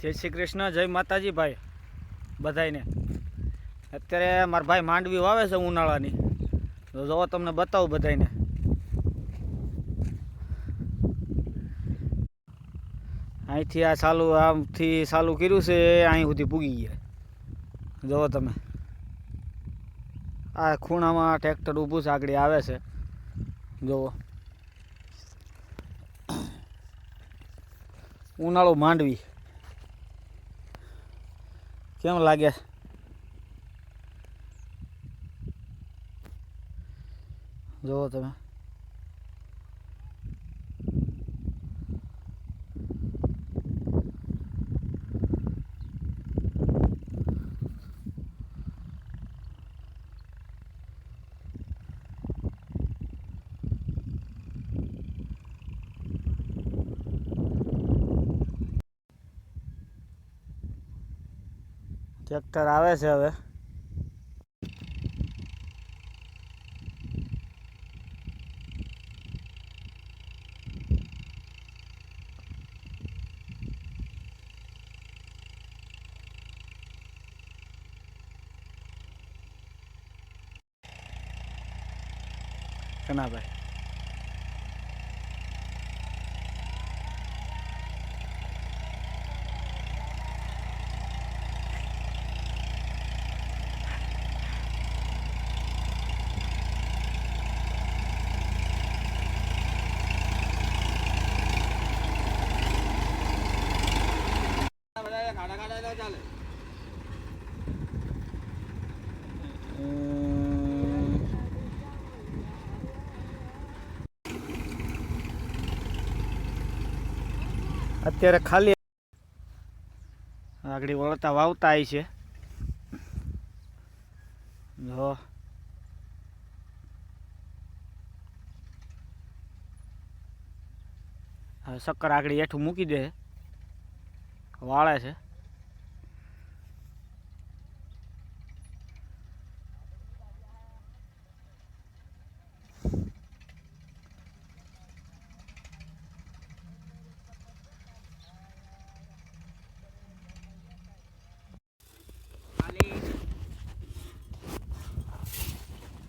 જય શ્રી કૃષ્ણ, જય માતાજી ભાઈ બધાને. અત્યારે મારા ભાઈ માંડવી વાવે છે ઉનાળાની, તો જો તમને બતાવું બધાને. અહીંથી આ આમથી ચાલુ કર્યું છે, અહીં સુધી પૂગી ગયા. જુઓ તમે, આ ખૂણામાં ટ્રેક્ટર ઊભું છે, આગળ આવે છે. જુઓ, ઉનાળો માંડવી કેમ લાગે? જુઓ તમે, ટ્રેક્ટર આવે છે હવે. કનાભાઈ, અત્યારે ખાલી આગળ વળતા વાવતા આવી છે. જો શક્કર આગળ હેઠું મૂકી દે, વાળે છે.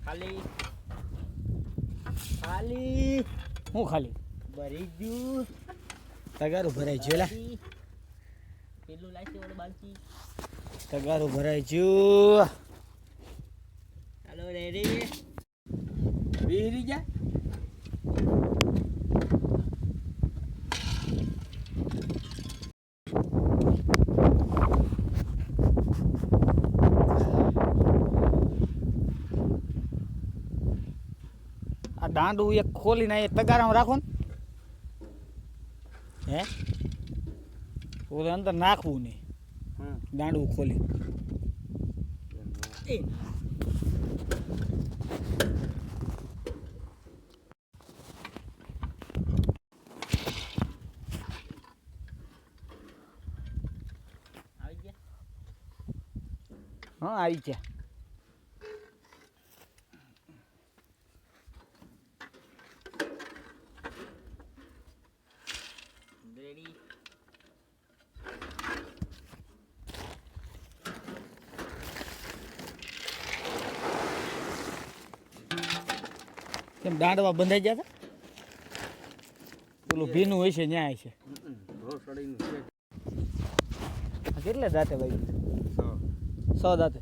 ખાલી ખાલી હું ખાલી ભરી ગયું, તગારું ભરાઈ ગયું. પેલું લાગશે ઓલો બાલકી, તગારું ભરાઈ ગયું. ચાલો રેડી બેહરી જા. આ દાંડું એક ખોલીને એ તગારામાં રાખો ને, હે ઓલે અંદર નાખવું નહીં, દાંડું ખોલી. હા આવી ગયા. કેમ દાંડવા બંધાઈ ગયા હતા? પેલું ભીનું હોય છે ન્યાય છે. કેટલે દાંતે ભાઈ? 100 દાંતે.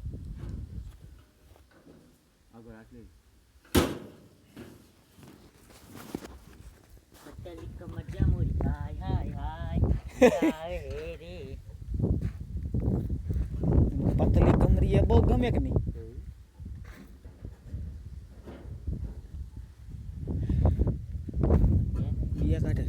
પતલી કમરી એ બહુ ગમે કે નહીં? બીયા કાઢે.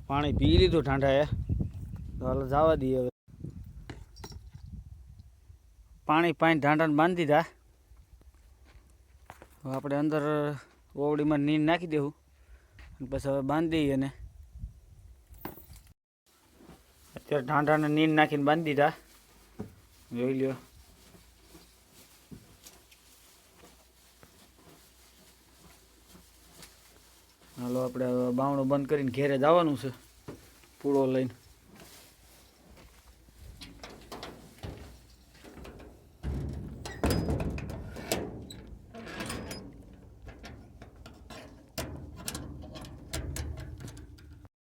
પાણી પી લીધું ઠંડા એ, તો હાલ જવા દઈએ હવે. પાણી ઢાંઢાને બાંધી દીધા. હવે આપણે અંદર ઓવડીમાં નીંદ નાખી દેવું અને પછી હવે બાંધી દઈએ. અને અત્યારે ઢાંઢાને નીંદ નાખીને બાંધી દીધા. જોઈ લ્યો. હાલો આપણે બાવણું બંધ કરીને ઘેરે જવાનું છે પૂળો લઈને.